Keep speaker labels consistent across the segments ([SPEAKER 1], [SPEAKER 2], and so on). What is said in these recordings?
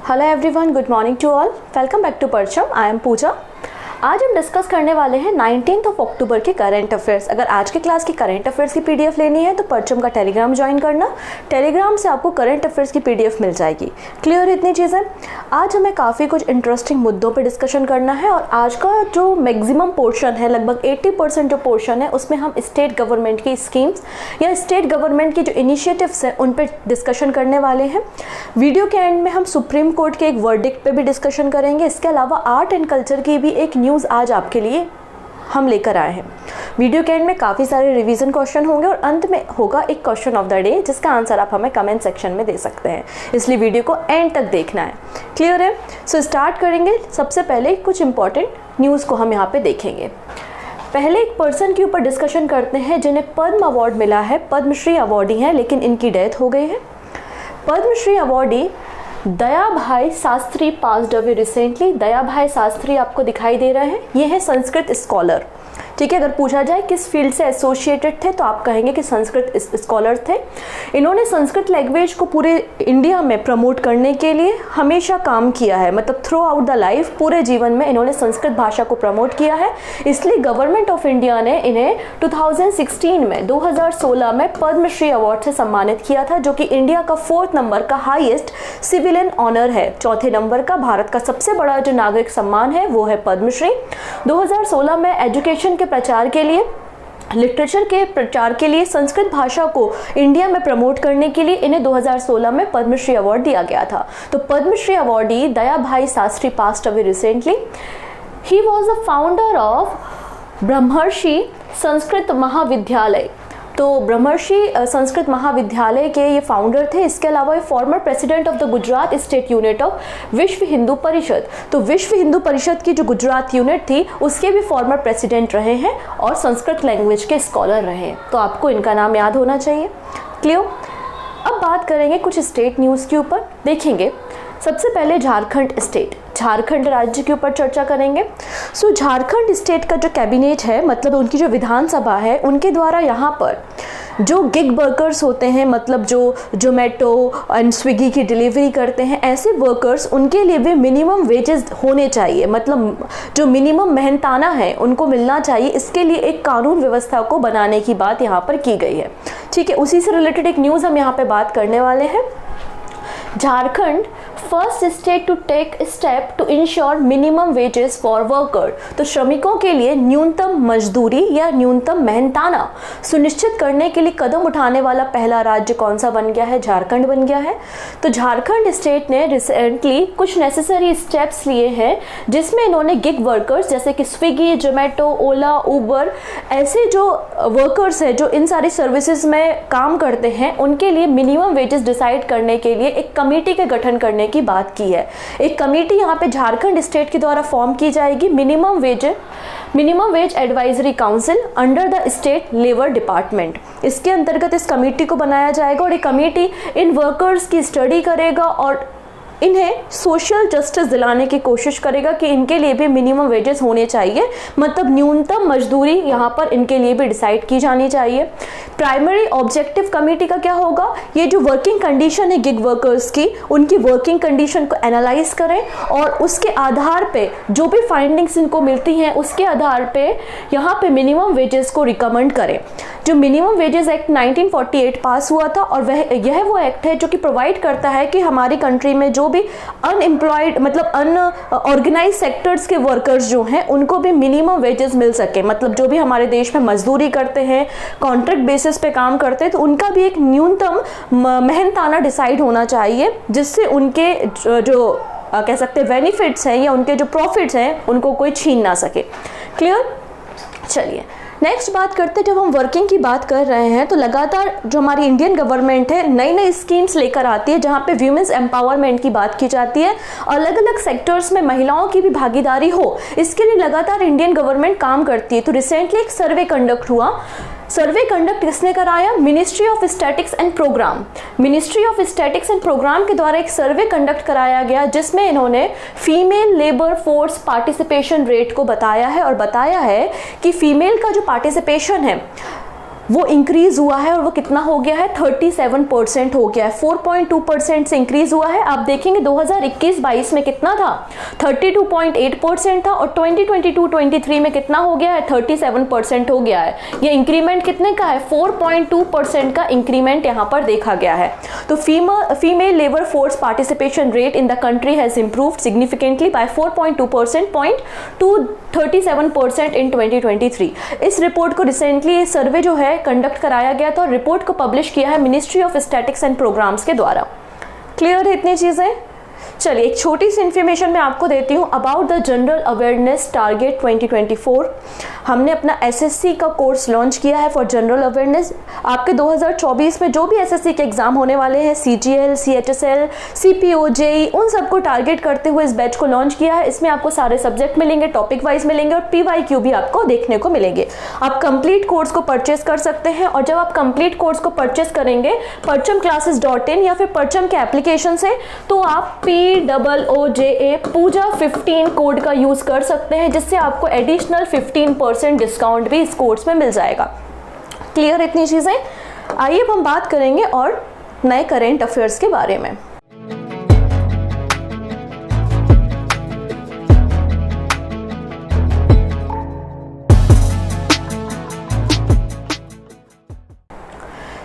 [SPEAKER 1] Hello everyone, good morning to all. Welcome back to Parcham. I am Pooja. आज हम discuss करने वाले हैं 19 अक्टूबर के करंट अफेयर्स। अगर आज के क्लास की करंट अफेयर्स की पीडीएफ लेनी है तो परचम का टेलीग्राम ज्वाइन करना। टेलीग्राम से आपको करंट अफेयर्स की पीडीएफ मिल जाएगी। क्लियर इतनी चीज़ें। आज हमें काफ़ी कुछ इंटरेस्टिंग मुद्दों पे डिस्कशन करना है और आज का जो मैक्सिमम पोर्शन है, लगभग 80% जो पोर्शन है, उसमें हम स्टेट गवर्नमेंट की स्कीम्स या स्टेट गवर्नमेंट की जो इनिशिएटिव्स हैं उन पर डिस्कशन करने वाले हैं। वीडियो के एंड में हम सुप्रीम कोर्ट के एक वर्डिक्ट पे भी डिस्कशन करेंगे। इसके अलावा आर्ट एंड कल्चर की भी एक न्यूज़ आज आपके लिए हम लेकर आए हैं। वीडियो के एंड में काफ़ी सारे रिवीजन क्वेश्चन होंगे और अंत में होगा एक क्वेश्चन ऑफ द डे जिसका आंसर आप हमें कमेंट सेक्शन में दे सकते हैं, इसलिए वीडियो को एंड तक देखना है। क्लियर है? सो स्टार्ट करेंगे। सबसे पहले कुछ इंपॉर्टेंट न्यूज़ को हम यहाँ पे देखेंगे। पहले एक पर्सन के ऊपर डिस्कशन करते हैं जिन्हें पद्म अवार्ड मिला है। पद्मश्री अवार्डी हैं लेकिन इनकी डेथ हो गई है। Padmashri awardee Daya Bhai Shastri passed away recently. दया भाई शास्त्री आपको दिखाई दे रहे हैं, ये है संस्कृत स्कॉलर। ठीक है, अगर पूछा जाए किस फील्ड से एसोसिएटेड थे तो आप कहेंगे कि संस्कृत स्कॉलर थे। इन्होंने संस्कृत लैंग्वेज को पूरे इंडिया में प्रमोट करने के लिए हमेशा काम किया है, मतलब थ्रू आउट द लाइफ, पूरे जीवन में इन्होंने संस्कृत भाषा को प्रमोट किया है। इसलिए गवर्नमेंट ऑफ इंडिया ने इन्हें 2016 में पद्मश्री अवार्ड से सम्मानित किया था, जो कि इंडिया का 4th नंबर का हाईएस्ट सिविलियन ऑनर है। चौथे नंबर का भारत का सबसे बड़ा जो नागरिक सम्मान है वो है पद्मश्री। 2016 में एजुकेशन के प्रचार के लिए, लिटरेचर के प्रचार के लिए, संस्कृत भाषा को इंडिया में प्रमोट करने के लिए इन्हें 2016 में पद्मश्री अवार्ड दिया गया था। तो Padmashri awardee Daya Bhai Shastri passed away recently. He was the founder of Brahmarshi Sanskrit महाविद्यालय। तो ब्रह्मर्षि संस्कृत महाविद्यालय के ये फाउंडर थे। इसके अलावा ये former president of the Gujarat state unit of विश्व हिंदू परिषद। तो विश्व हिंदू परिषद की जो गुजरात यूनिट थी उसके भी फॉर्मर प्रेसिडेंट रहे हैं और संस्कृत लैंग्वेज के स्कॉलर रहे हैं। तो आपको इनका नाम याद होना चाहिए। क्लियर? अब बात करेंगे कुछ स्टेट न्यूज़ के ऊपर। देखेंगे सबसे पहले झारखंड स्टेट, झारखंड राज्य के ऊपर चर्चा करेंगे। सो झारखंड स्टेट का जो कैबिनेट है, मतलब उनकी जो विधानसभा है, उनके द्वारा यहाँ पर जो गिग वर्कर्स होते हैं, मतलब जो जोमेटो एंड स्विगी की डिलीवरी करते हैं, ऐसे वर्कर्स, उनके लिए भी मिनिमम वेजेस होने चाहिए, मतलब जो मिनिमम मेहनताना है उनको मिलना चाहिए। इसके लिए एक कानून व्यवस्था को बनाने की बात यहाँ पर की गई है। ठीक है, उसी से रिलेटेड एक न्यूज़ हम यहाँ पे बात करने वाले हैं। Jharkhand first state to take step to ensure minimum wages for worker. तो श्रमिकों के लिए न्यूनतम मजदूरी या न्यूनतम मेहनताना सुनिश्चित करने के लिए कदम उठाने वाला पहला राज्य कौन सा बन गया है? झारखंड बन गया है। तो झारखंड स्टेट ने रिसेंटली कुछ नेसेसरी स्टेप्स लिए हैं जिसमें इन्होंने गिग वर्कर्स जैसे कि स्विगी, जोमेटो, ओला, उबर, ऐसे जो वर्कर्स हैं जो इन सारी सर्विसेज में काम करते हैं, उनके लिए मिनिमम वेजेस डिसाइड करने के लिए एक कमेटी के गठन करने की बात की है। एक कमेटी यहाँ पे झारखंड स्टेट के द्वारा फॉर्म की जाएगी, minimum wage advisory council under the state labour department. इसके अंतर्गत इस कमेटी को बनाया जाएगा और ये कमेटी इन वर्कर्स की स्टडी करेगा और इन्हें सोशल जस्टिस दिलाने की कोशिश करेगा कि इनके लिए भी मिनिमम वेजेस होने चाहिए, मतलब न्यूनतम मजदूरी यहाँ पर इनके लिए भी डिसाइड की जानी चाहिए। प्राइमरी ऑब्जेक्टिव कमेटी का क्या होगा? ये जो वर्किंग कंडीशन है गिग वर्कर्स की, उनकी वर्किंग कंडीशन को एनालाइज करें और उसके आधार पे जो भी फाइंडिंग्स इनको मिलती हैं उसके आधार पे यहाँ पे मिनिमम वेजेस को रिकमेंड करें। जो मिनिमम वेजेस एक्ट 1948 पास हुआ था और यह वो एक्ट है जो कि प्रोवाइड करता है कि हमारी कंट्री में जो भी अनएम्प्लॉयड, मतलब अनऑर्गेनाइज सेक्टर्स के वर्कर्स जो हैं उनको भी मिनिमम वेजेस मिल सके। मतलब जो भी हमारे देश में मजदूरी करते हैं, कॉन्ट्रैक्ट बेसिस पे काम करते हैं, तो उनका भी एक न्यूनतम मेहनताना डिसाइड होना चाहिए जिससे उनके जो कह सकते हैं बेनिफिट्स हैं या उनके जो प्रॉफिट्स हैं उनको कोई छीन ना सके। क्लियर? चलिए नेक्स्ट बात करते हैं। जब हम वर्किंग की बात कर रहे हैं तो लगातार जो हमारी इंडियन गवर्नमेंट है नई नई स्कीम्स लेकर आती है जहां पे वीमेंस एम्पावरमेंट की बात की जाती है, अलग अलग सेक्टर्स में महिलाओं की भी भागीदारी हो, इसके लिए लगातार इंडियन गवर्नमेंट काम करती है। तो रिसेंटली एक सर्वे कंडक्ट हुआ। सर्वे कंडक्ट किसने कराया? Ministry of statics and program. Ministry of statics and program के द्वारा एक सर्वे कंडक्ट कराया गया जिसमें इन्होंने female labour force participation rate को बताया है और बताया है कि फीमेल का जो पार्टिसिपेशन है वो इंक्रीज हुआ है और वो कितना हो गया है, 37% हो गया है, 4.2% से इंक्रीज हुआ है। आप देखेंगे 2021-22 में कितना था, 32.8% था, और 2022-23 में कितना हो गया है, 37% हो गया है। ये इंक्रीमेंट कितने का है, 4.2% का इंक्रीमेंट यहाँ पर देखा गया है। तो female labour force participation rate in the country has improved significantly by 4.2% point to 37% in 2023। इस रिपोर्ट को रिसेंटली सर्वे जो है कंडक्ट कराया गया था और रिपोर्ट को पब्लिश किया है ministry of statistics and programs के द्वारा। क्लियर है इतनी चीजें। चलिए एक छोटी सी इन्फॉर्मेशन मैं आपको देती हूँ about the general awareness target 2024। हमने अपना एसएससी का कोर्स लॉन्च किया है फॉर जनरल अवेयरनेस। आपके 2024 में जो भी एसएससी के एग्जाम होने वाले हैं, सीजीएल, सीएचएसएल, सीपीओ, जेई, उन सबको टारगेट करते हुए इस बैच को लॉन्च किया है। इसमें आपको सारे सब्जेक्ट मिलेंगे, टॉपिक वाइज मिलेंगे और पीवाईक्यू भी आपको देखने को मिलेंगे। आप कंप्लीट कोर्स को परचेस कर सकते हैं और जब आप कंप्लीट कोर्स को परचेस करेंगे parchamclasses.in या फिर परचम के एप्लीकेशन से, तो आप POOJA पूजा 15 कोड का यूज कर सकते हैं, जिससे आपको एडिशनल 15% डिस्काउंट भी इस कोर्स में मिल जाएगा। क्लियर इतनी चीजें। आइए अब हम बात करेंगे और नए करेंट अफेयर्स के बारे में।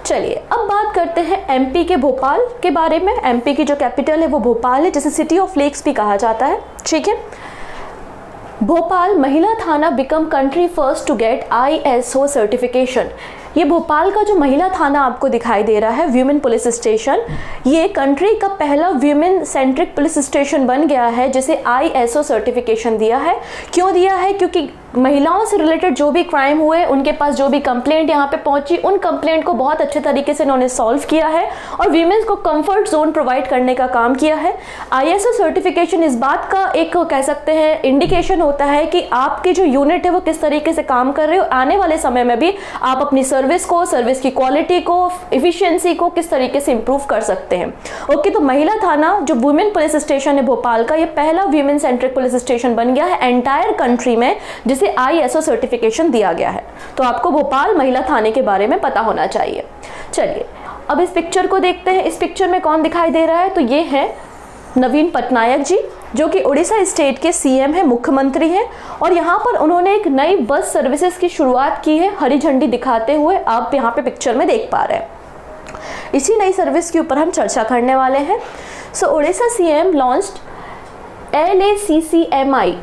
[SPEAKER 1] चलिए अब बात करते हैं एमपी के भोपाल के बारे में। एमपी की जो कैपिटल है वो भोपाल है, जिसे सिटी ऑफ लेक्स भी कहा जाता है। ठीक है, भोपाल महिला थाना become country first to get ISO certification. ये भोपाल का जो महिला थाना आपको दिखाई दे रहा है, वीमेन पुलिस स्टेशन, ये कंट्री का पहला वीमेन सेंट्रिक पुलिस स्टेशन बन गया है जिसे ISO सर्टिफिकेशन दिया है। क्यों दिया है? क्योंकि महिलाओं से रिलेटेड जो भी क्राइम हुए, उनके पास जो भी कंप्लेंट यहाँ पे पहुंची, उन कंप्लेंट को बहुत अच्छे तरीके से इन्होंने सॉल्व किया है और वीमेन्स को कंफर्ट जोन प्रोवाइड करने का काम किया है। ISO सर्टिफिकेशन इस बात का एक कह सकते हैं इंडिकेशन होता है कि आपकी जो यूनिट है वो किस तरीके से काम कर रहे हो। आने वाले समय में भी आप अपनी सर्विस को, सर्विस की क्वालिटी को, इफिशियंसी को किस तरीके से इंप्रूव कर सकते हैं। ओके, तो महिला थाना जो वुमेन पुलिस स्टेशन है भोपाल का, ये पहला वीमेन सेंट्रिक पुलिस स्टेशन बन गया है एंटायर कंट्री में, जिसे ISO सर्टिफिकेशन दिया गया है। तो आपको भोपाल महिला थाने के बारे में पता होना चाहिए। चलिए अब इस पिक्चर को देखते हैं। इस पिक्चर में कौन दिखाई दे रहा है? तो ये है नवीन पटनायक जी, जो कि उड़ीसा स्टेट के CM है, मुख्यमंत्री हैं, और यहाँ पर उन्होंने एक नई बस सर्विसेज की शुरुआत की है हरी झंडी दिखाते हुए। आप यहाँ पे पिक्चर में देख पा रहे हैं। इसी नई सर्विस के ऊपर हम चर्चा करने वाले हैं। सो Orissa CM launched LACCMI,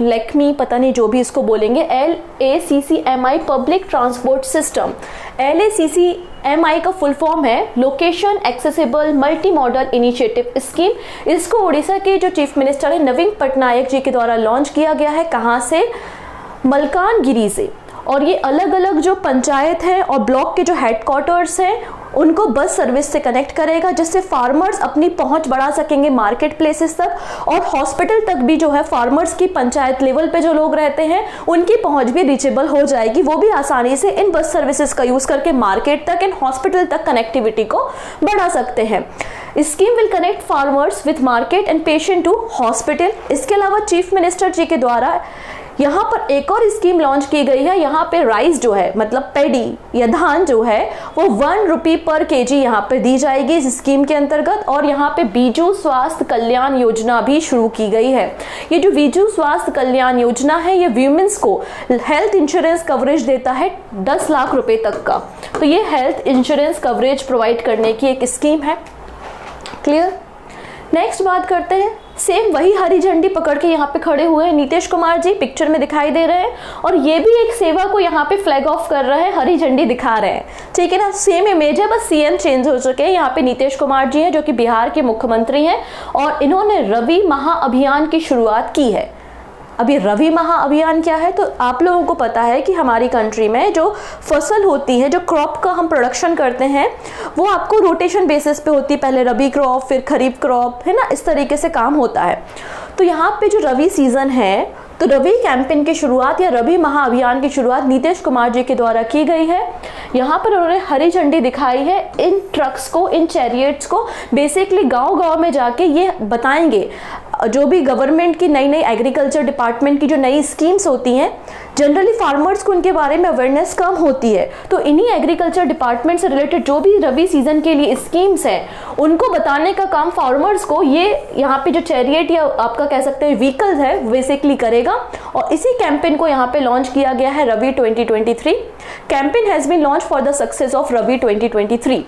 [SPEAKER 1] Lakme पता नहीं जो भी इसको बोलेंगे, LACCMI public transport system. LACCMI का फुल फॉर्म है location accessible multi modal initiative scheme. इसको उड़ीसा के जो चीफ मिनिस्टर है नवीन पटनायक जी के द्वारा लॉन्च किया गया है। कहाँ से? मलकानगिरी से। और ये अलग अलग जो पंचायत हैं और ब्लॉक के जो हेडक्वार्टर्स हैं उनको बस सर्विस से कनेक्ट करेगा, जिससे फार्मर्स अपनी पहुंच बढ़ा सकेंगे मार्केट प्लेसेस तक, और हॉस्पिटल तक भी जो है फार्मर्स की पंचायत लेवल पे जो लोग रहते हैं उनकी पहुंच भी रीचेबल हो जाएगी। वो भी आसानी से इन बस सर्विसेज का यूज करके मार्केट तक एंड हॉस्पिटल तक कनेक्टिविटी को बढ़ा सकते हैं। Scheme will connect farmers with market and patient to hospital. इसके अलावा चीफ मिनिस्टर जी के द्वारा यहाँ पर एक और स्कीम लॉन्च की गई है। यहाँ पे राइस जो है, मतलब पैडी या धान जो है, वो 1 रुपये पर kg यहाँ पे दी जाएगी इस स्कीम के अंतर्गत। और यहाँ पे बीजू स्वास्थ्य कल्याण योजना भी शुरू की गई है। ये जो बीजू स्वास्थ्य कल्याण योजना है, ये वीमेंस को हेल्थ इंश्योरेंस कवरेज देता है 10 लाख रुपए तक का। तो ये हेल्थ इंश्योरेंस कवरेज प्रोवाइड करने की एक स्कीम है। क्लियर। नेक्स्ट बात करते हैं, सेम वही हरी झंडी पकड़ के यहाँ पे खड़े हुए हैं नीतीश कुमार जी, पिक्चर में दिखाई दे रहे हैं, और ये भी एक सेवा को यहाँ पे फ्लैग ऑफ कर रहे हैं, हरी झंडी दिखा रहे हैं। ठीक है ना, सेम इमेज है, बस CM चेंज हो चुके हैं। यहाँ पे नीतीश कुमार जी हैं जो कि बिहार के मुख्यमंत्री हैं, और इन्होंने रबी महाअभियान की शुरुआत की है। अभी रबी महाअभियान क्या है? तो आप लोगों को पता है कि हमारी कंट्री में जो फसल होती है, जो क्रॉप का हम प्रोडक्शन करते हैं, वो आपको रोटेशन बेसिस पे होती है। पहले रबी क्रॉप, फिर खरीफ क्रॉप, है ना, इस तरीके से काम होता है। तो यहाँ पे जो रबी सीजन है, तो रबी कैंपेन की शुरुआत या रबी महाअभियान की शुरुआत नीतीश कुमार जी के द्वारा की गई है। यहाँ पर उन्होंने हरी झंडी दिखाई है। इन ट्रक्स को, इन चैरियट्स को बेसिकली गांव-गांव में जाके ये बताएंगे जो भी गवर्नमेंट की नई नई एग्रीकल्चर डिपार्टमेंट की जो नई स्कीम्स होती हैं, जनरली फार्मर्स को उनके बारे में अवेयरनेस कम होती है, तो इन्हीं एग्रीकल्चर डिपार्टमेंट से रिलेटेड जो भी रबी सीजन के लिए स्कीम्स हैं उनको बताने का काम फार्मर्स को ये यहाँ पे जो चैरियट या आपका कह सकते हैं व्हीकल है बेसिकली करेगा। और इसी कैंपेन को यहाँ पे लॉन्च किया गया है rabi 2023। Campaign has been launch for the success of rabi 2023।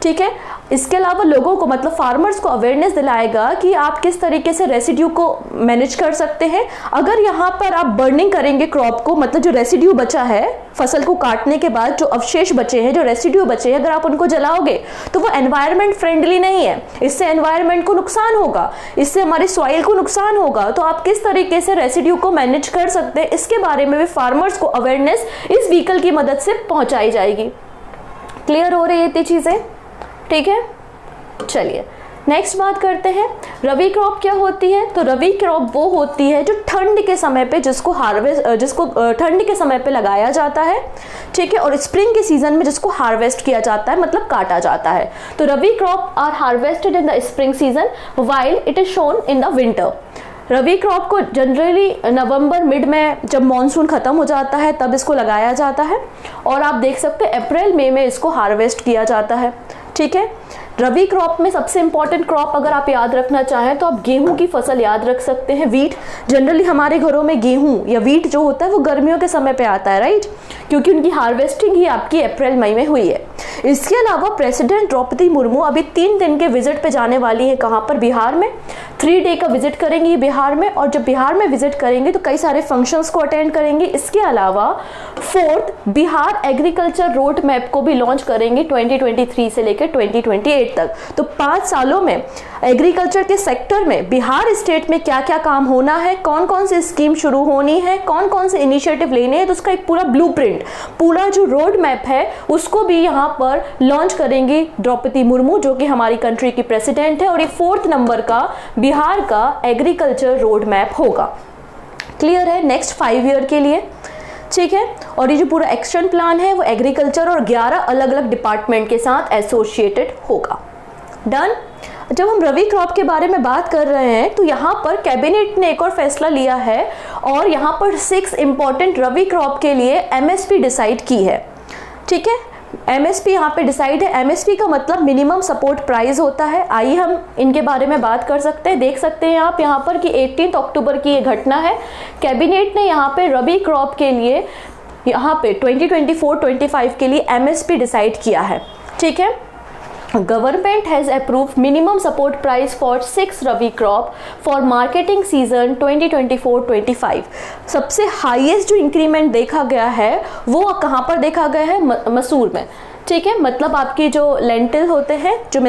[SPEAKER 1] ठीक है, इसके अलावा लोगों को मतलब फार्मर्स को अवेयरनेस दिलाएगा कि आप किस तरीके से रेसिड्यू को मैनेज कर सकते हैं। अगर यहाँ पर आप बर्निंग करेंगे क्रॉप को, मतलब जो रेसिड्यू बचा है फसल को काटने के बाद, जो अवशेष बचे हैं, जो रेसिड्यू बचे हैं, अगर आप उनको जलाओगे तो वो एनवायरनमेंट फ्रेंडली नहीं है। इससे एनवायरनमेंट को नुकसान होगा, इससे हमारी सॉइल को नुकसान होगा। तो आप किस तरीके से रेसिड्यू को मैनेज कर सकते हैं, इसके बारे में भी फार्मर्स को अवेयरनेस इस व्हीकल की मदद से पहुंचाई जाएगी। क्लियर हो रही है ये चीजें? ठीक है, चलिए नेक्स्ट बात करते हैं। रबी क्रॉप क्या होती है? तो रबी क्रॉप वो होती है जो ठंड के समय पे जिसको ठंड के समय पे लगाया जाता है, ठीक है, और स्प्रिंग के सीजन में जिसको हार्वेस्ट किया जाता है, मतलब काटा जाता है। तो rabi crop are harvested in the spring season while it is sown in the winter. Rabi crop को जनरली नवंबर मिड में जब मॉनसून खत्म हो जाता है तब इसको लगाया जाता है, और आप देख सकते हैं अप्रैल मई में इसको हार्वेस्ट किया जाता है। ठीक है, रबी क्रॉप में सबसे इंपॉर्टेंट क्रॉप अगर आप याद रखना चाहें तो आप गेहूं की फसल याद रख सकते हैं, वीट। जनरली हमारे घरों में गेहूं या वीट जो होता है वो गर्मियों के समय पे आता है, राइट, क्योंकि उनकी हार्वेस्टिंग ही आपकी अप्रैल मई में हुई है। इसके अलावा प्रेसिडेंट द्रौपदी मुर्मू अभी 3 दिन के विजिट पे जाने वाली है। कहाँ पर? बिहार में। 3 डे का विजिट करेंगी बिहार में, और जब बिहार में विजिट करेंगे तो कई सारे फंक्शंस को अटेंड करेंगे। इसके अलावा 4th Bihar agriculture road map को भी लॉन्च करेंगे 2023 से लेकर 2028 तक। तो 5 सालों में एग्रीकल्चर के सेक्टर में बिहार स्टेट में क्या क्या काम होना है, कौन कौन से स्कीम शुरू होनी है, कौन कौन से इनिशिएटिव लेने हैं, तो उसका एक पूरा ब्लूप्रिंट, पूरा जो रोड मैप है उसको भी यहाँ पर लॉन्च करेंगी द्रौपदी मुर्मू, जो कि हमारी कंट्री की प्रेसिडेंट है। और ये 4th नंबर का बिहार का एग्रीकल्चर रोड मैप होगा। क्लियर है? नेक्स्ट 5 ईयर के लिए। ठीक है, और ये जो पूरा एक्शन प्लान है वो एग्रीकल्चर और 11 अलग अलग डिपार्टमेंट के साथ एसोसिएटेड होगा। डन। जब हम रबी क्रॉप के बारे में बात कर रहे हैं तो यहाँ पर कैबिनेट ने एक और फैसला लिया है, और यहाँ पर 6 इंपॉर्टेंट रबी क्रॉप के लिए एमएसपी डिसाइड की है। ठीक है, एमएसपी यहाँ पे डिसाइड है। एमएसपी का मतलब मिनिमम सपोर्ट प्राइस होता है। आइए हम इनके बारे में बात कर सकते हैं। देख सकते हैं आप यहाँ पर कि 18 अक्टूबर की ये घटना है। कैबिनेट ने यहाँ पे रबी क्रॉप के लिए यहाँ पे 2024-25 के लिए एमएसपी डिसाइड किया है। ठीक है, Government has approved minimum support price for 6 rabi crop for marketing season 2024-25। सबसे हाईएस्ट जो इंक्रीमेंट देखा गया है वो कहाँ पर देखा गया है? मसूर में। ठीक है, मतलब आपकी जो लेंटिल होते हैं, जो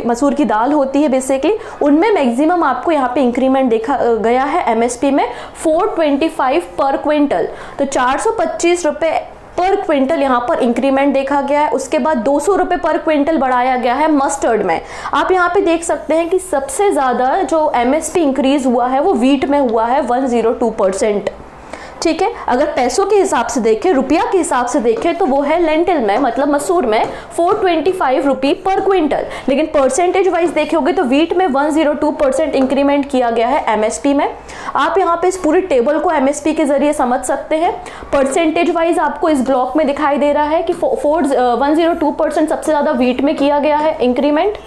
[SPEAKER 1] मसूर की दाल होती है बेसिकली, उनमें मैक्सिमम आपको यहाँ पे इंक्रीमेंट देखा गया है एमएसपी में 425 पर क्विंटल। तो 425 रुपये पर क्विंटल यहाँ पर इंक्रीमेंट देखा गया है। उसके बाद 200 रुपये पर क्विंटल बढ़ाया गया है मस्टर्ड में। आप यहाँ पे देख सकते हैं कि सबसे ज़्यादा जो एमएसपी इंक्रीज हुआ है वो वीट में हुआ है 102%। ठीक है, अगर पैसों के हिसाब से देखें, रुपया के हिसाब से देखें तो वो है लेंटिल में, मतलब मसूर में 425 रुपये पर क्विंटल। लेकिन परसेंटेज वाइज देखोगे तो वीट में 102% इंक्रीमेंट किया गया है एमएसपी में। आप यहाँ पे इस पूरी टेबल को एमएसपी के जरिए समझ सकते हैं। परसेंटेज वाइज आपको इस ब्लॉक में दिखाई दे रहा है कि 102% सबसे ज़्यादा वीट में किया गया है इंक्रीमेंट।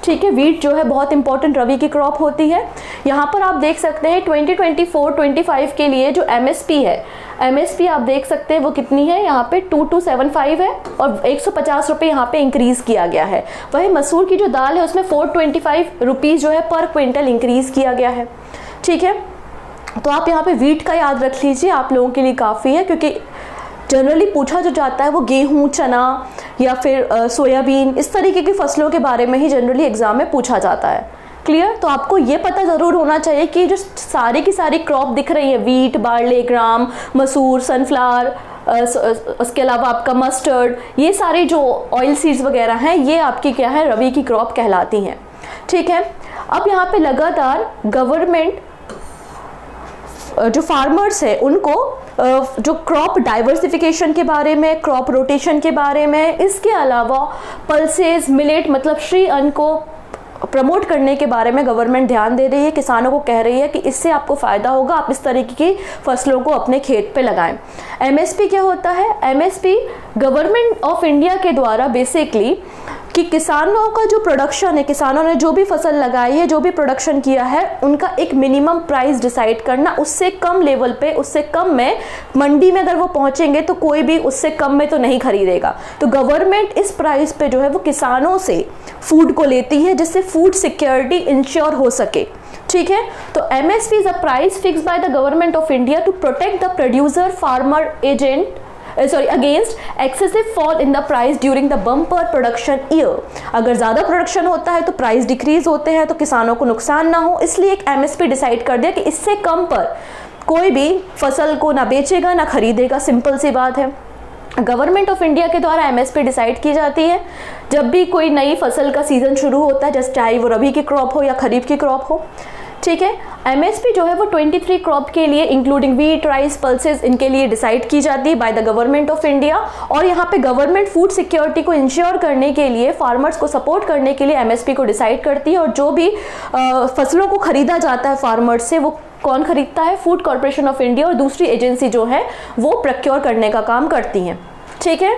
[SPEAKER 1] ठीक है, वीट जो है बहुत इंपॉर्टेंट रबी की क्रॉप होती है। यहाँ पर आप देख सकते हैं 2024-25 के लिए जो एमएसपी है, एमएसपी आप देख सकते हैं वो कितनी है, यहाँ पे 2275 है, और 150 रुपये यहाँ पे इंक्रीज किया गया है। वही मसूर की जो दाल है उसमें 425 रुपीज़ जो है पर क्विंटल इंक्रीज किया गया है। ठीक है, तो आप यहाँ पे वीट का याद रख लीजिए, आप लोगों के लिए काफ़ी है, क्योंकि जनरली पूछा जो जाता है वो गेहूं, चना या फिर सोयाबीन, इस तरीके की फसलों के बारे में ही जनरली एग्जाम में पूछा जाता है। क्लियर? तो आपको ये पता ज़रूर होना चाहिए कि जो सारी की सारी क्रॉप दिख रही है, वीट, बार्ले, ग्राम, मसूर, सनफ्लावर, उसके अलावा आपका मस्टर्ड, ये सारी जो ऑयल सीड्स वगैरह हैं, ये आपकी क्या है? रबी की क्रॉप कहलाती हैं। ठीक है, अब यहाँ पे लगातार गवर्नमेंट जो फार्मर्स है उनको जो क्रॉप डाइवर्सिफिकेशन के बारे में, क्रॉप रोटेशन के बारे में, इसके अलावा पल्सेस, मिलेट मतलब श्री अन्न को प्रमोट करने के बारे में गवर्नमेंट ध्यान दे रही है, किसानों को कह रही है कि इससे आपको फ़ायदा होगा, आप इस तरीके की फसलों को अपने खेत पे लगाएं। एमएसपी क्या होता है? एमएसपी गवर्नमेंट ऑफ इंडिया के द्वारा बेसिकली कि किसानों का जो प्रोडक्शन है, किसानों ने जो भी फसल लगाई है, जो भी प्रोडक्शन किया है, उनका एक मिनिमम प्राइस डिसाइड करना। उससे कम लेवल पे, उससे कम में मंडी में अगर वो पहुंचेंगे तो कोई भी उससे कम में तो नहीं खरीदेगा। तो गवर्नमेंट इस प्राइस पे जो है वो किसानों से फूड को लेती है, जिससे फूड सिक्योरिटी इंश्योर हो सके। ठीक है, तो MSP is a price fixed by the government of India to protect the producer farmer against against excessive fall in the price during the bumper production year। अगर ज़्यादा प्रोडक्शन होता है तो प्राइस डिक्रीज होते हैं, तो किसानों को नुकसान ना हो, इसलिए एक एमएसपी डिसाइड कर दिया कि इससे कम पर कोई भी फसल को ना बेचेगा ना खरीदेगा। सिंपल सी बात है। गवर्नमेंट ऑफ इंडिया के द्वारा एमएसपी डिसाइड की जाती है जब भी कोई नई फसल का सीजन शुरू होता है, जैसे चाहे वो रबी की क्रॉप हो या खरीफ की क्रॉप हो। ठीक है, एमएसपी जो है वो 23 क्रॉप के लिए इंक्लूडिंग वीट, राइस, पल्सेस, इनके लिए डिसाइड की जाती है bye the government of India. और यहाँ पे गवर्नमेंट फूड सिक्योरिटी को इंश्योर करने के लिए, फार्मर्स को सपोर्ट करने के लिए एमएसपी को डिसाइड करती है। और जो भी फसलों को खरीदा जाता है फार्मर्स से, वो कौन खरीदता है? फूड कॉर्पोरेशन ऑफ इंडिया और दूसरी एजेंसी जो है वो प्रोक्योर करने का काम करती हैं। ठीक है,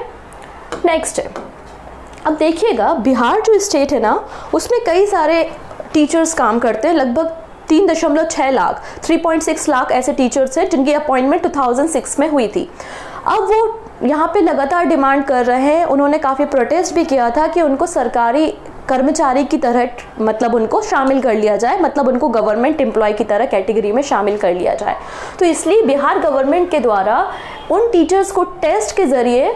[SPEAKER 1] नेक्स्ट है, अब देखिएगा बिहार जो स्टेट है ना, उसमें कई सारे टीचर्स काम करते हैं। लगभग 3.6 लाख 3.6 लाख ऐसे टीचर्स हैं जिनकी अपॉइंटमेंट 2006 में हुई थी। अब वो यहाँ पे लगातार डिमांड कर रहे हैं, उन्होंने काफ़ी प्रोटेस्ट भी किया था कि उनको सरकारी कर्मचारी की तरह, मतलब उनको शामिल कर लिया जाए, मतलब उनको गवर्नमेंट एम्प्लॉय की तरह कैटेगरी में शामिल कर लिया जाए। तो इसलिए बिहार गवर्नमेंट के द्वारा उन टीचर्स को टेस्ट के ज़रिए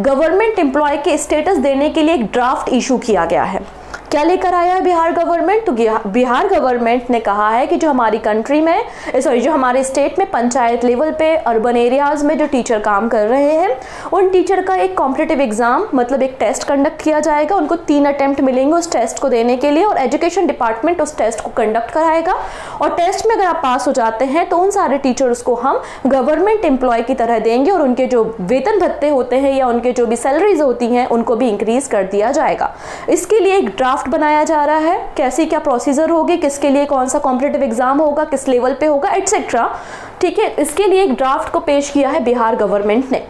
[SPEAKER 1] गवर्नमेंट एम्प्लॉय के स्टेटस देने के लिए एक ड्राफ्ट इशू किया गया है। क्या लेकर आया है बिहार गवर्नमेंट? तो बिहार गवर्नमेंट ने कहा है कि जो हमारी कंट्री में, जो हमारे स्टेट में पंचायत लेवल पे, अर्बन एरियाज़ में जो टीचर काम कर रहे हैं, उन टीचर का एक कॉम्पिटिटिव एग्जाम, मतलब एक टेस्ट कंडक्ट किया जाएगा। उनको 3 अटेम्प्ट मिलेंगे उस टेस्ट को देने के लिए, और एजुकेशन डिपार्टमेंट उस टेस्ट को कंडक्ट कराएगा। और टेस्ट में अगर आप पास हो जाते हैं तो उन सारे टीचर्स को हम गवर्नमेंट एम्प्लॉय की तरह देंगे, और उनके जो वेतन भत्ते होते हैं या उनके जो भी सैलरीज होती हैं उनको भी इंक्रीज कर दिया जाएगा। इसके लिए एक ड्राफ्ट बनाया जा रहा है, कैसी क्या प्रोसीजर होगी, किसके लिए कौन सा कॉम्पिटिटिव एग्जाम होगा, किस लेवल पे होगा, एटसेट्रा। ठीक है, इसके लिए एक ड्राफ्ट को पेश किया है बिहार गवर्नमेंट ने।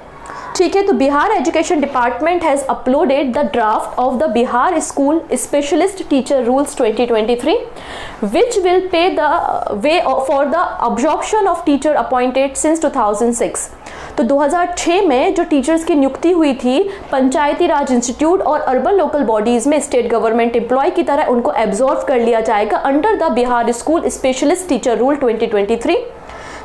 [SPEAKER 1] ठीक है, तो Bihar education department has uploaded the draft of the Bihar school specialist teacher rules 2023 which will pay the way for the absorption of teacher appointed since 2006। तो 2006 में जो टीचर्स की नियुक्ति हुई थी पंचायती राज इंस्टीट्यूट और अर्बन लोकल बॉडीज़ में स्टेट गवर्नमेंट एम्प्लॉय की तरह, उनको एब्जॉर्व कर लिया जाएगा under the Bihar school specialist teacher rule 2023।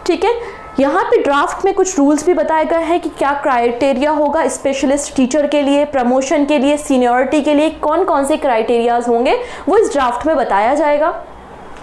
[SPEAKER 1] ठीक है, यहाँ पे ड्राफ्ट में कुछ रूल्स भी बताए गए हैं कि क्या क्राइटेरिया होगा स्पेशलिस्ट टीचर के लिए, प्रमोशन के लिए, सीनियरिटी के लिए, कौन कौन से क्राइटेरियाज होंगे वो इस ड्राफ्ट में बताया जाएगा।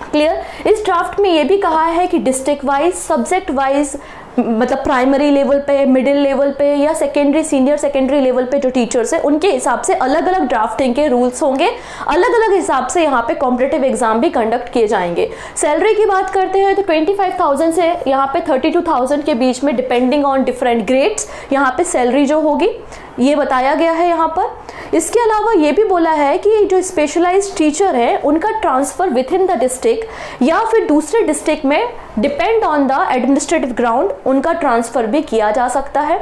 [SPEAKER 1] क्लियर। इस ड्राफ्ट में ये भी कहा है कि डिस्ट्रिक्ट वाइज, सब्जेक्ट वाइज, मतलब प्राइमरी लेवल पे, मिडिल लेवल पे या सेकेंडरी, सीनियर सेकेंडरी लेवल पे जो टीचर्स हैं उनके हिसाब से अलग अलग ड्राफ्टिंग के रूल्स होंगे, अलग अलग हिसाब से यहाँ पे कॉम्पिटिटिव एग्जाम भी कंडक्ट किए जाएंगे। सैलरी की बात करते हैं तो 25,000 से यहाँ पे 32,000 के बीच में डिपेंडिंग ऑन डिफरेंट ग्रेड्स यहाँ पे सैलरी जो होगी ये बताया गया है यहाँ पर। इसके अलावा ये भी बोला है कि जो स्पेशलाइज्ड टीचर है उनका transfer with in the district या फिर दूसरे डिस्ट्रिक्ट में depend on the administrative ground उनका ट्रांसफ़र भी किया जा सकता है।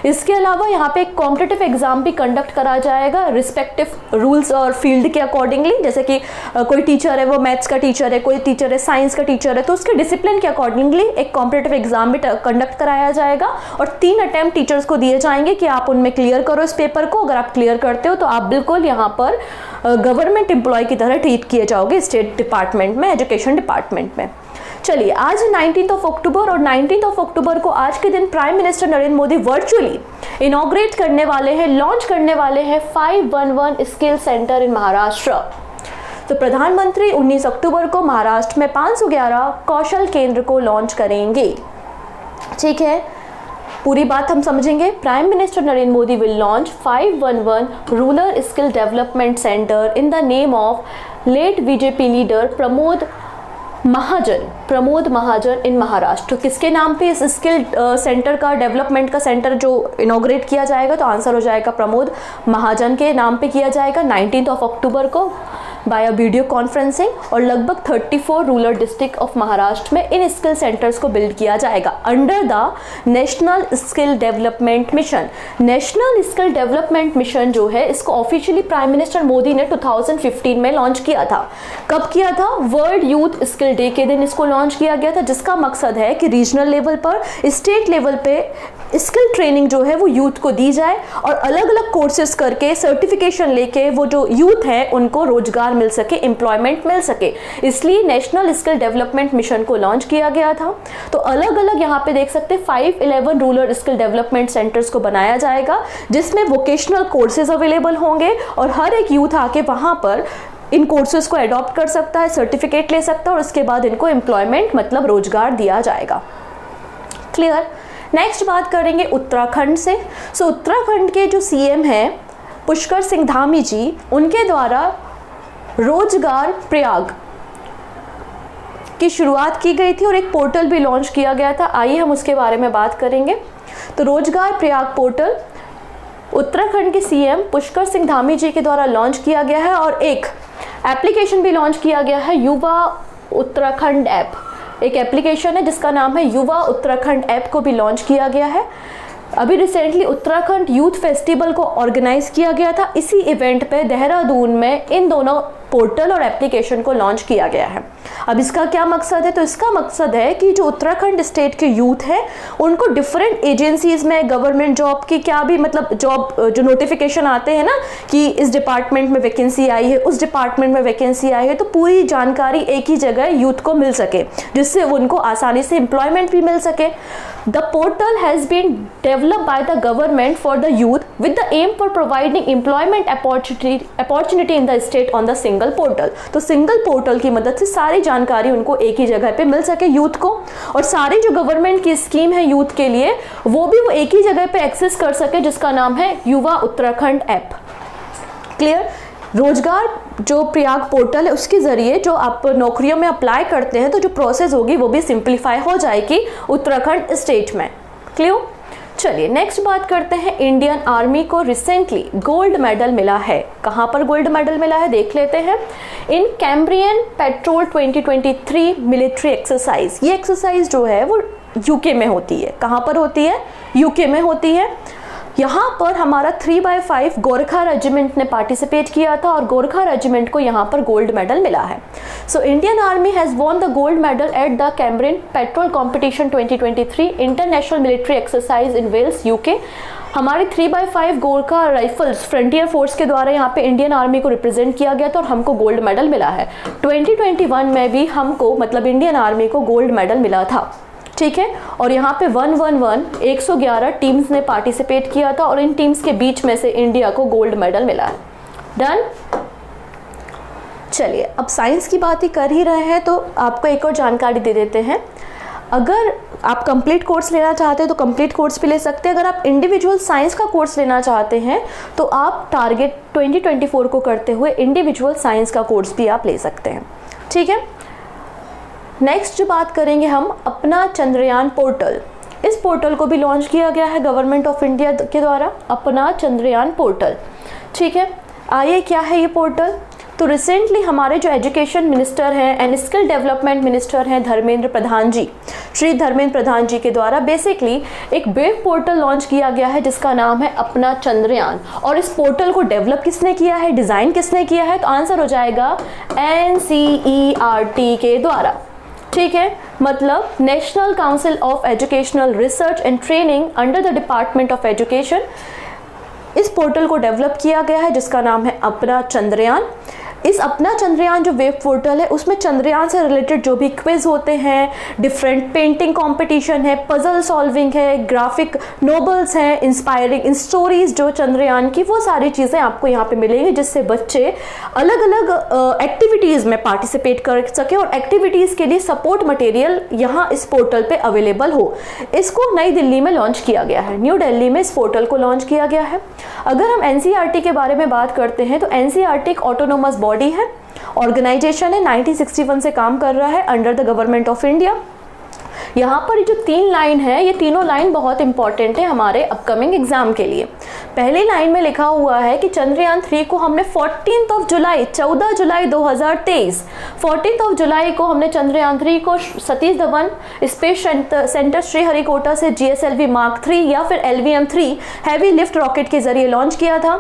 [SPEAKER 1] इसके अलावा यहाँ पे एक कॉम्पिटिटिव एग्जाम भी कंडक्ट करा जाएगा रिस्पेक्टिव रूल्स और फील्ड के अकॉर्डिंगली। जैसे कि कोई टीचर है वो मैथ्स का टीचर है, कोई टीचर है साइंस का टीचर है, तो उसके डिसिप्लिन के अकॉर्डिंगली एक कॉम्पिटिटिव एग्जाम भी कंडक्ट कराया जाएगा और 3 अटेम्प्ट टीचर्स को दिए जाएंगे कि आप उनमें क्लियर करो इस पेपर को। अगर आप क्लियर करते हो तो आप बिल्कुल यहाँ पर गवर्नमेंट एम्प्लॉय की तरह ट्रीट किए जाओगे स्टेट डिपार्टमेंट में, एजुकेशन डिपार्टमेंट में। चलिए, आज 19 अक्टूबर और 19 अक्टूबर को आज के दिन prime minister Narendra Modi virtually inaugurate करने वाले हैं, लॉन्च करने वाले हैं 511 स्किल सेंटर इन महाराष्ट्र। तो प्रधानमंत्री 19 अक्टूबर को महाराष्ट्र में 511 कौशल केंद्र को लॉन्च करेंगे। ठीक है, पूरी बात हम समझेंगे। Prime minister Narendra Modi will launch 511 rural skill development centre in the name of late BJP leader Pramod Mahajan in Maharashtra. तो किसके नाम पे इस स्किल सेंटर का, डेवलपमेंट का सेंटर जो इनॉग्रेट किया जाएगा? तो आंसर हो जाएगा प्रमोद महाजन के नाम पे किया जाएगा 19 अक्टूबर को। बाय वीडियो कॉन्फ्रेंसिंग और लगभग 34 रूरल डिस्ट्रिक्ट ऑफ महाराष्ट्र में इन स्किल सेंटर्स को बिल्ड किया जाएगा under the national skill development mission. National skill development mission जो है इसको ऑफिशियली प्राइम मिनिस्टर मोदी ने 2015 में लॉन्च किया था। कब किया था? वर्ल्ड यूथ स्किल डे के दिन इसको लॉन्च किया गया था, जिसका मकसद है कि रीजनल लेवल पर, स्टेट लेवल पे स्किल ट्रेनिंग जो है वो यूथ को दी जाए और अलग अलग कोर्सेज करके सर्टिफिकेशन लेके वो जो यूथ है उनको रोजगार मिल सके, एम्प्लॉयमेंट मिल सके। इसलिए नेशनल स्किल डेवलपमेंट मिशन को लॉन्च किया गया था। तो अलग अलग यहाँ पे देख सकते हैं 511 रूरल स्किल डेवलपमेंट सेंटर्स को बनाया जाएगा, जिसमें वोकेशनल कोर्सेज अवेलेबल होंगे और हर एक यूथ आके वहाँ पर इन कोर्सेज को अडॉप्ट कर सकता है, सर्टिफिकेट ले सकता है और उसके बाद इनको एम्प्लॉयमेंट मतलब रोजगार दिया जाएगा। क्लियर? नेक्स्ट बात करेंगे उत्तराखंड से। उत्तराखंड के जो सीएम हैं पुष्कर सिंह धामी जी, उनके द्वारा रोजगार प्रयाग की शुरुआत की गई थी और एक पोर्टल भी लॉन्च किया गया था। आइए हम उसके बारे में बात करेंगे। तो रोजगार प्रयाग पोर्टल उत्तराखंड के सीएम पुष्कर सिंह धामी जी के द्वारा लॉन्च किया गया है और एक एप्लीकेशन भी लॉन्च किया गया है, युवा उत्तराखंड ऐप। एक एप्लीकेशन है जिसका नाम है युवा उत्तराखंड ऐप को भी लॉन्च किया गया है। अभी रिसेंटली उत्तराखंड यूथ फेस्टिवल को ऑर्गेनाइज किया गया था। इसी इवेंट पे देहरादून में इन दोनों पोर्टल और एप्लीकेशन को लॉन्च किया गया है। अब इसका क्या मकसद है? तो इसका मकसद है कि जो उत्तराखंड स्टेट के यूथ हैं उनको डिफरेंट एजेंसीज में गवर्नमेंट जॉब की क्या भी मतलब जॉब जो नोटिफिकेशन आते हैं ना कि इस डिपार्टमेंट में वैकेंसी आई है, उस डिपार्टमेंट में वैकेंसी आई है, तो पूरी जानकारी एक ही जगह यूथ को मिल सके, जिससे उनको आसानी से एम्प्लॉयमेंट भी मिल सके। The portal has been developed by the government for the youth with the aim for providing employment opportunity in the state on the single portal. तो सिंगल पोर्टल की मदद से सारी जानकारी उनको एक ही जगह पे मिल सके यूथ को, और सारी जो गवर्नमेंट की स्कीम है यूथ के लिए वो भी वो एक ही जगह पे एक्सेस कर सके, जिसका नाम है युवा उत्तराखंड ऐप। क्लियर? रोजगार जो प्रयाग पोर्टल है उसके जरिए जो आप नौकरियों में अप्लाई करते हैं तो जो प्रोसेस होगी वो भी सिंप्लीफाई हो जाएगी उत्तराखंड स्टेट में। क्लियर? चलिए नेक्स्ट बात करते हैं। इंडियन आर्मी को रिसेंटली गोल्ड मेडल मिला है। कहाँ पर गोल्ड मेडल मिला है देख लेते हैं। इन कैम्ब्रियन पेट्रोल 2023 मिलिट्री एक्सरसाइज। ये एक्सरसाइज जो है वो यूके में होती है। कहाँ पर होती है? यूके में होती है। यहाँ पर हमारा 3/5 गोरखा रेजिमेंट ने पार्टिसिपेट किया था और गोरखा रेजिमेंट को यहाँ पर गोल्ड मेडल मिला है। So Indian army has won the gold medal at the Cambrian patrol competition 2023 international military exercise in Wales UK. हमारी 3/5 गोरखा राइफल्स फ्रंटियर फोर्स के द्वारा यहाँ पे इंडियन आर्मी को रिप्रेजेंट किया गया था और हमको गोल्ड मेडल मिला है। 2021 में भी हमको मतलब इंडियन आर्मी को गोल्ड मेडल मिला था। ठीक है, और यहाँ पे 111 टीम्स ने पार्टिसिपेट किया था और इन टीम्स के बीच में से इंडिया को गोल्ड मेडल मिला है। डन। चलिए अब साइंस की बात ही कर ही रहे हैं तो आपको एक और जानकारी दे देते हैं। अगर आप कंप्लीट कोर्स लेना चाहते हैं तो कंप्लीट कोर्स भी ले सकते हैं। अगर आप इंडिविजुअल साइंस का कोर्स लेना चाहते हैं तो आप टारगेट 2024 को करते हुए इंडिविजुअल साइंस का कोर्स भी आप ले सकते हैं। ठीक है, नेक्स्ट जो बात करेंगे हम अपना चंद्रयान पोर्टल। इस पोर्टल को भी लॉन्च किया गया है गवर्नमेंट ऑफ इंडिया के द्वारा, अपना चंद्रयान पोर्टल। ठीक है, आइए क्या है ये पोर्टल। तो रिसेंटली हमारे जो एजुकेशन मिनिस्टर हैं एंड स्किल डेवलपमेंट मिनिस्टर हैं धर्मेंद्र प्रधान जी, श्री धर्मेंद्र प्रधान जी के द्वारा बेसिकली एक वेब पोर्टल लॉन्च किया गया है जिसका नाम है अपना चंद्रयान। और इस पोर्टल को डेवलप किसने किया है, डिज़ाइन किसने किया है? तो आंसर हो जाएगा NCERT के द्वारा। ठीक है, मतलब national council of educational research and training under the department of education इस पोर्टल को डेवलप किया गया है जिसका नाम है अपना चंद्रयान। इस अपना चंद्रयान जो वेब पोर्टल है उसमें चंद्रयान से रिलेटेड जो भी क्विज होते हैं, डिफरेंट पेंटिंग कंपटीशन है, पजल सॉल्विंग है, ग्राफिक नोवेल्स हैं, इंस्पायरिंग स्टोरीज जो चंद्रयान की, वो सारी चीज़ें आपको यहाँ पे मिलेंगी जिससे बच्चे अलग अलग एक्टिविटीज़ में पार्टिसिपेट कर सके और एक्टिविटीज़ के लिए सपोर्ट मटेरियल यहाँ इस पोर्टल पे अवेलेबल हो। इसको नई दिल्ली में लॉन्च किया गया है, न्यू दिल्ली में इस पोर्टल को लॉन्च किया गया है। अगर हम NCERT के बारे में बात करते हैं तो NCERT एक ऑटोनोमस बॉडी है, ऑर्गेनाइजेशन है, 1961 से काम कर रहा है under the government of India. यहाँ पर जो 3 लाइन है, ये तीनों लाइन बहुत इंपॉर्टेंट है हमारे अपकमिंग एग्जाम के लिए। पहली लाइन में लिखा हुआ है कि चंद्रयान 3 को हमने 14 जुलाई 2023 14 जुलाई को हमने चंद्रयान 3 को सतीश धवन स्पेस सेंटर श्रीहरिकोटा से GSLV Mark 3 या फिर LVM-3 हैवी लिफ्ट रॉकेट के जरिए लॉन्च किया था।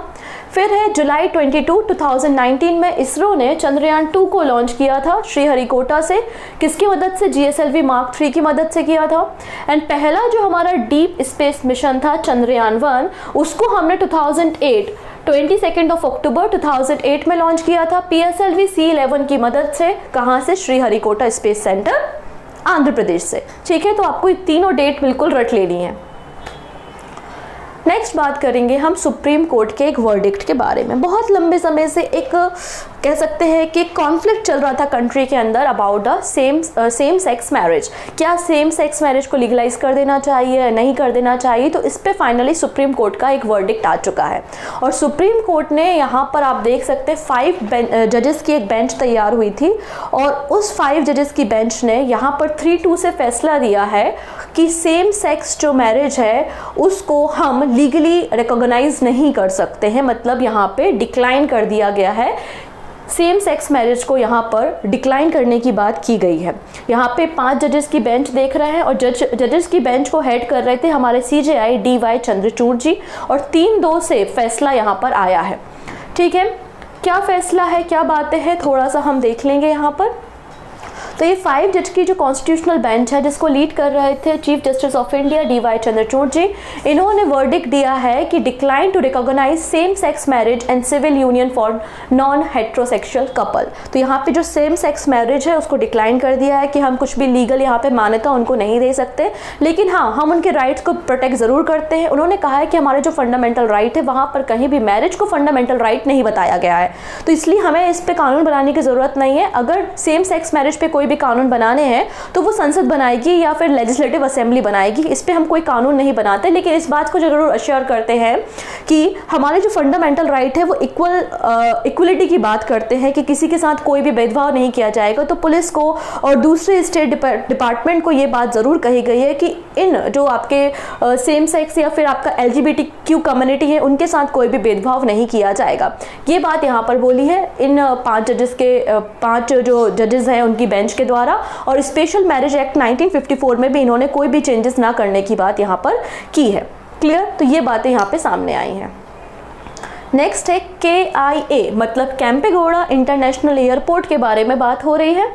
[SPEAKER 1] फिर है जुलाई 22, 2019 में इसरो ने चंद्रयान 2 को लॉन्च किया था श्रीहरिकोटा से, किसकी मदद से? GSLV Mark 3 की मदद से किया था। एंड पहला जो हमारा डीप स्पेस मिशन था चंद्रयान 1, उसको हमने 2008 22 अक्टूबर 2008 में लॉन्च किया था PSLV C11 की मदद से। कहाँ से? श्रीहरिकोटा स्पेस सेंटर, आंध्र प्रदेश से। ठीक है, तो आपको ये तीनों डेट बिल्कुल रट लेनी है। नेक्स्ट बात करेंगे हम सुप्रीम कोर्ट के एक वर्डिक्ट के बारे में। बहुत लंबे समय से एक कह सकते हैं कि कॉन्फ्लिक्ट चल रहा था कंट्री के अंदर about the same sex marriage. क्या सेम सेक्स मैरिज को लीगलाइज कर देना चाहिए, नहीं कर देना चाहिए? तो इस पे फाइनली सुप्रीम कोर्ट का एक वर्डिक्ट आ चुका है और सुप्रीम कोर्ट ने यहाँ पर आप देख सकते हैं 5 जजेस की एक बेंच तैयार हुई थी और उस 5 जजेस की बेंच ने यहाँ पर 3-2 से फैसला दिया है कि सेम सेक्स जो मैरिज है उसको हम लीगली रिकॉग्नाइज नहीं कर सकते हैं। मतलब यहाँ पे डिक्लाइन कर दिया गया है, सेम सेक्स मैरिज को यहाँ पर डिक्लाइन करने की बात की गई है। यहाँ पे 5 जजेस की बेंच देख रहे हैं और जजेस की बेंच को हेड कर रहे थे हमारे CJI DY चंद्रचूड़ जी और 3-2 से फैसला यहाँ पर आया है। ठीक है, क्या फैसला है, क्या बातें हैं, थोड़ा सा हम देख लेंगे यहाँ पर। तो ये 5 जज की जो कॉन्स्टिट्यूशनल बेंच है जिसको लीड कर रहे थे chief justice of India DY Chandrachud ji, इन्होंने वर्डिक्ट दिया है कि decline to recognise same sex marriage and civil union for non heterosexual couple. तो यहाँ पे जो सेम सेक्स मैरिज है उसको डिक्लाइन कर दिया है कि हम कुछ भी लीगल यहाँ पे मान्यता उनको नहीं दे सकते, लेकिन हाँ हम उनके राइट्स को प्रोटेक्ट ज़रूर करते हैं। उन्होंने कहा है कि हमारे जो फंडामेंटल राइट है वहाँ पर कहीं भी मैरिज को फंडामेंटल राइट नहीं बताया गया है, तो इसलिए हमें इस पर कानून बनाने की ज़रूरत नहीं है। अगर सेम सेक्स मैरिज पे कोई भी कानून बनाने हैं तो वो संसद बनाएगी या फिर लेजिस्लेटिव असेंबली बनाएगी, इस पे हम कोई कानून नहीं बनाते। लेकिन इस बात को जरूर अश्योर करते हैं कि हमारे जो फंडामेंटल राइट है वो इक्वलिटी की बात करते हैं कि किसी के साथ कोई भी भेदभाव नहीं किया जाएगा। तो पुलिस को और दूसरे स्टेट डिपार्टमेंट को ये बात ज़रूर कही गई है कि इन जो आपके सेम सेक्स या फिर आपका LGBTQ कम्युनिटी है उनके साथ कोई भी भेदभाव नहीं किया जाएगा। ये बात यहाँ पर बोली है इन 5 जजेस के 5 जो जजेस हैं उनकी बेंच के द्वारा। और स्पेशल मैरिज एक्ट 1954 में भी इन्होंने कोई भी चेंजेस ना करने की बात यहाँ पर की है। क्लियर, तो ये बातें यहाँ पे सामने आई हैं। नेक्स्ट है KIA मतलब केम्पेगौड़ा इंटरनेशनल एयरपोर्ट के बारे में बात हो रही है।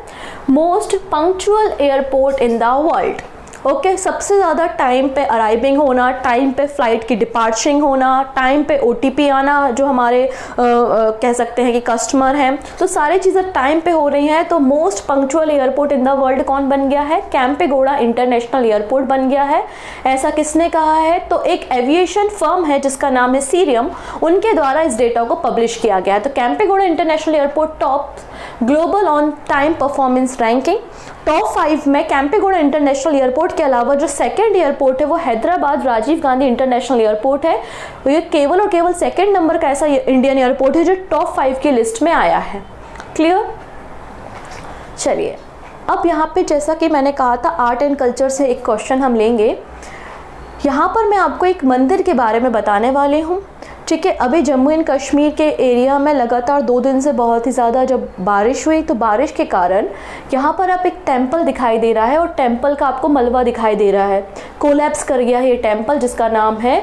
[SPEAKER 1] Most punctual airport in the world. Okay, सबसे ज़्यादा टाइम पे अराइविंग होना, टाइम पे फ्लाइट की डिपार्चरिंग होना, टाइम पे OTP आना जो हमारे कह सकते हैं कि कस्टमर हैं, तो सारी चीज़ें टाइम पे हो रही हैं। तो most punctual airport in the world कौन बन गया है? केम्पेगौड़ा इंटरनेशनल एयरपोर्ट बन गया है। ऐसा किसने कहा है? तो एक एविएशन फर्म है जिसका नाम है सीरियम, उनके द्वारा इस डेटा को पब्लिश किया गया है। तो Kempegowda international airport top global on time performance ranking top 5 में केम्पेगौड़ा इंटरनेशनल एयरपोर्ट के अलावा जो सेकंड एयरपोर्ट है वो हैदराबाद राजीव गांधी इंटरनेशनल एयरपोर्ट है। ये केवल और केवल सेकंड नंबर का ऐसा इंडियन एयरपोर्ट है जो टॉप 5 की लिस्ट में आया है। क्लियर, चलिए अब यहाँ पे जैसा कि मैंने कहा था आर्ट एंड कल्चर से एक क्वेश्चन हम लेंगे। यहाँ पर मैं आपको एक मंदिर के बारे में बताने वाली हूँ। ठीक है, अभी जम्मू एंड कश्मीर के एरिया में लगातार 2 दिन से बहुत ही ज़्यादा जब बारिश हुई तो बारिश के कारण यहाँ पर आप एक टेंपल दिखाई दे रहा है और टेंपल का आपको मलबा दिखाई दे रहा है। कोलैप्स कर गया है ये टेंपल जिसका नाम है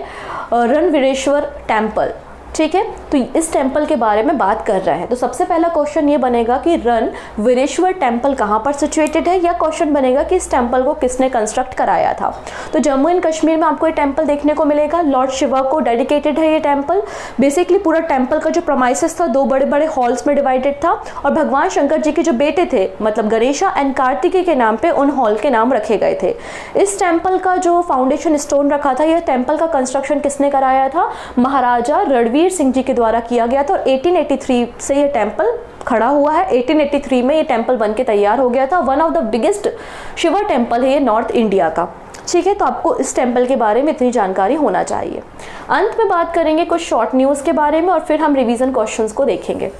[SPEAKER 1] रणवीरेश्वर टेंपल। ठीक है, तो इस टेंपल के बारे में बात कर रहे हैं। तो सबसे पहला क्वेश्चन ये बनेगा कि रणवीरेश्वर टेंपल कहाँ पर सिचुएटेड है, या क्वेश्चन बनेगा कि इस टेंपल को किसने कंस्ट्रक्ट कराया था। तो जम्मू एंड कश्मीर में आपको ये टेंपल देखने को मिलेगा। लॉर्ड शिवा को डेडिकेटेड है ये टेंपल। बेसिकली पूरा टेंपल का जो प्रमाइसेस था 2 बड़े बड़े हॉल्स में डिवाइडेड था और भगवान शंकर जी के जो बेटे थे मतलब गणेशा एंड कार्तिकेय के नाम पे उन हॉल के नाम रखे गए थे। इस टेंपल का जो फाउंडेशन स्टोन रखा था, यह टेंपल का कंस्ट्रक्शन किसने कराया था? महाराजा रणवीर सिंह जी के द्वारा किया गया था और 1883 से ये टेंपल खड़ा हुआ है। 1883 में ये टेंपल बन के तैयार हो गया था। One of the biggest Shiva temple है ये नॉर्थ इंडिया का। ठीक है, तो आपको इस टेंपल के बारे में इतनी जानकारी होना चाहिए। अंत में बात करेंगे कुछ शॉर्ट न्यूज़ के बारे में और फिर हम रिवीजन क्वेश्चंस को देखेंगे।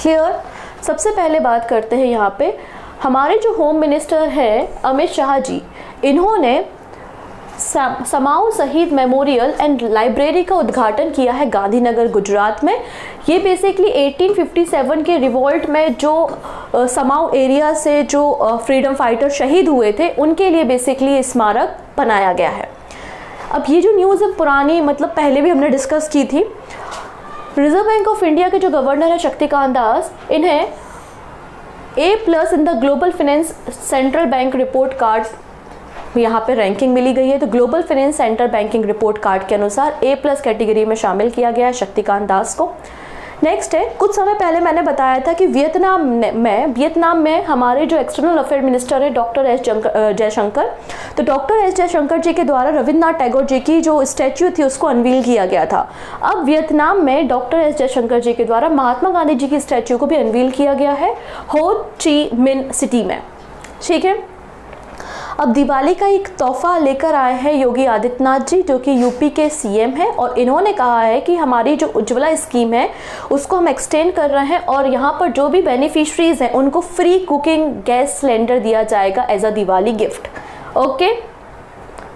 [SPEAKER 1] क्लियर, सबसे पहले बात करते हैं यहाँ पे हमारे जो होम मिनिस्टर हैं अमित शाह जी, इन्होंने समाओ शहीद मेमोरियल एंड लाइब्रेरी का उद्घाटन किया है गांधीनगर गुजरात में। ये बेसिकली 1857 के रिवॉल्ट में जो समाओ एरिया से जो फ्रीडम फाइटर शहीद हुए थे उनके लिए बेसिकली स्मारक बनाया गया है। अब ये जो न्यूज़ है पुरानी, मतलब पहले भी हमने डिस्कस की थी। रिजर्व बैंक ऑफ इंडिया के जो गवर्नर है शक्तिकांत दास, इन्हें A+ in the global finance central bank report card यहाँ पे रैंकिंग मिली गई है। तो global finance centre banking report card के अनुसार A+ कैटेगरी में शामिल किया गया है शक्तिकांत दास को। नेक्स्ट है, कुछ समय पहले मैंने बताया था कि वियतनाम में हमारे जो एक्सटर्नल अफेयर मिनिस्टर है डॉक्टर एस जयशंकर, तो डॉक्टर एस जयशंकर जी के द्वारा रविन्द्रनाथ टैगोर जी की जो स्टैच्यू थी उसको अनवील किया गया था। अब वियतनाम में डॉक्टर एस जयशंकर जी के द्वारा महात्मा गांधी जी की स्टैच्यू को भी अनवील किया गया है हो ची मिन सिटी में। ठीक है, अब दिवाली का एक तोहफा लेकर आए हैं योगी आदित्यनाथ जी, जो कि यूपी के सीएम हैं, और इन्होंने कहा है कि हमारी जो उज्ज्वला स्कीम है उसको हम एक्सटेंड कर रहे हैं और यहाँ पर जो भी बेनिफिशरीज हैं उनको फ्री कुकिंग गैस सिलेंडर दिया जाएगा as a Diwali gift. Okay,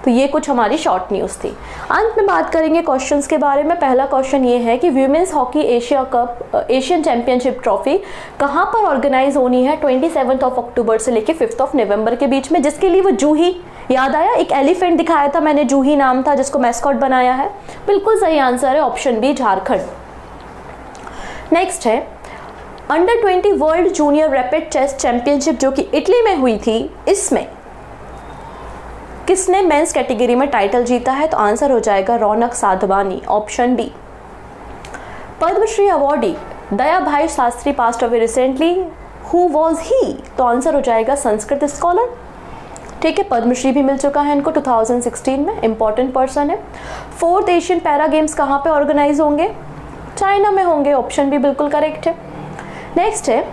[SPEAKER 1] तो ये कुछ हमारी शॉर्ट न्यूज़ थी। अंत में बात करेंगे क्वेश्चंस के बारे में। पहला क्वेश्चन ये है कि women's hockey Asia cup Asian championship trophy कहाँ पर ऑर्गेनाइज होनी है 27 अक्टूबर से लेके 5 नवंबर के बीच में, जिसके लिए वो जूही, याद आया एक एलिफेंट दिखाया था मैंने, जूही नाम था जिसको मैस्कॉट बनाया है। बिल्कुल सही आंसर है ऑप्शन बी, झारखंड। नेक्स्ट है under 20 world junior rapid chess championship जो कि इटली में हुई थी, इसमें किसने मेंस कैटेगरी में टाइटल जीता है? तो आंसर हो जाएगा Raunak Sadhwani, option B. Padmashri awardee Daya Bhai Shastri passed away recently, who was he? तो आंसर हो जाएगा संस्कृत स्कॉलर। ठीक है, पद्मश्री भी मिल चुका है इनको 2016 में, इंपॉर्टेंट पर्सन है। 4th एशियन पैरा गेम्स कहाँ पे ऑर्गेनाइज होंगे? चाइना में होंगे, ऑप्शन भी बिल्कुल करेक्ट है। नेक्स्ट है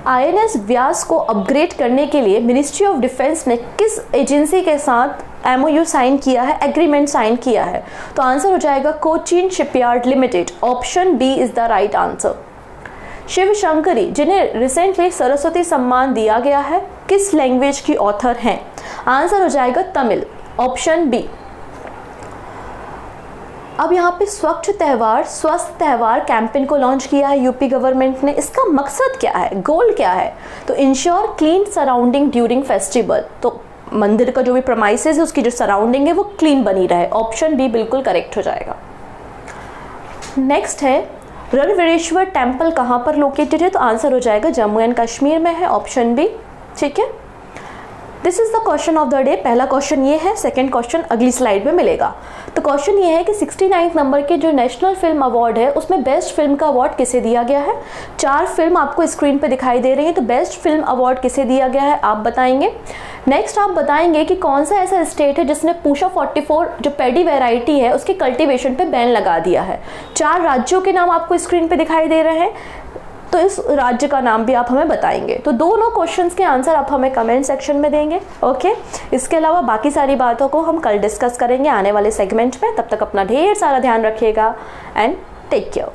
[SPEAKER 1] INS व्यास को अपग्रेड करने के लिए मिनिस्ट्री ऑफ डिफेंस ने किस एजेंसी के साथ MOU साइन किया है, एग्रीमेंट साइन किया है? तो आंसर हो जाएगा Cochin shipyard limited, option B is the right answer. Shiv Shankari जिन्हें रिसेंटली सरस्वती सम्मान दिया गया है, किस लैंग्वेज की ऑथर हैं? आंसर हो जाएगा तमिल, ऑप्शन बी। अब यहाँ पे स्वच्छ त्योहार स्वस्थ त्योहार कैंपेन को लॉन्च किया है यूपी गवर्नमेंट ने। इसका मकसद क्या है, गोल क्या है? तो ensure clean surrounding during festival, तो मंदिर का जो भी प्रमाइसेस है उसकी जो सराउंडिंग है वो क्लीन बनी रहे, ऑप्शन बी बिल्कुल करेक्ट हो जाएगा। नेक्स्ट है रणवीरेश्वर टेम्पल कहाँ पर लोकेटेड है? तो आंसर हो जाएगा जम्मू एंड कश्मीर में है, ऑप्शन बी। ठीक है, this is the question of the day. पहला क्वेश्चन ये है, सेकंड क्वेश्चन अगली स्लाइड में मिलेगा। तो क्वेश्चन ये है कि 69 नंबर के जो नेशनल फिल्म अवार्ड है उसमें बेस्ट फिल्म का अवार्ड किसे दिया गया है? 4 फिल्म आपको स्क्रीन पे दिखाई दे रही है, तो बेस्ट फिल्म अवार्ड किसे दिया गया है आप बताएंगे। नेक्स्ट आप बताएंगे कि कौन सा ऐसा स्टेट है जिसने पूषा 44 जो पैडी वेराइटी है उसके कल्टीवेशन पे बैन लगा दिया है। 4 राज्यों के नाम आपको स्क्रीन पे दिखाई दे रहे हैं, तो इस राज्य का नाम भी आप हमें बताएंगे। तो दोनों क्वेश्चंस के आंसर आप हमें कमेंट सेक्शन में देंगे। ओके, इसके अलावा बाकी सारी बातों को हम कल डिस्कस करेंगे आने वाले सेगमेंट में। तब तक अपना ढेर सारा ध्यान रखिएगा एंड टेक केयर।